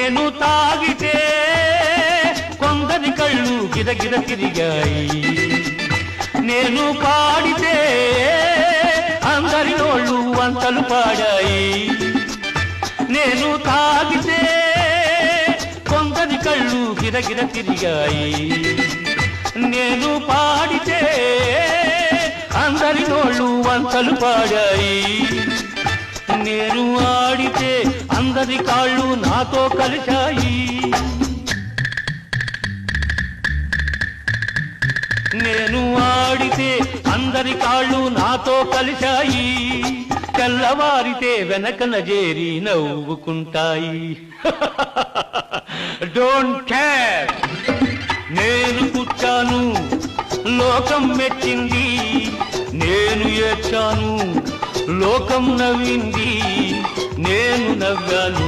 నేను తాగితే కొందరి కళ్ళు గిరగిర తిరిగాయి, నేను పాడితే అందరి నోళ్ళు వంతలు పాడాయి. నేను తాగితే కొందరి కళ్ళు గిరగిర తిరిగాయి, నేను పాడితే అందరి నోళ్ళు వంతలు పాడాయి. నేను ఆడితే అందరి కాళ్ళు నాతో కలిశాయి. నేను ఆడితే అందరి కాళ్ళు నాతో కలిశాయి. తెల్లవారితే వెనకన చేరి నవ్వుకుంటాయి. డోంట్ కేర్, నేను పుట్టాను, లోకం మెచ్చింది. నేను ఏడ్చాను, లోకం నవ్వింది. నేను నవ్వాను,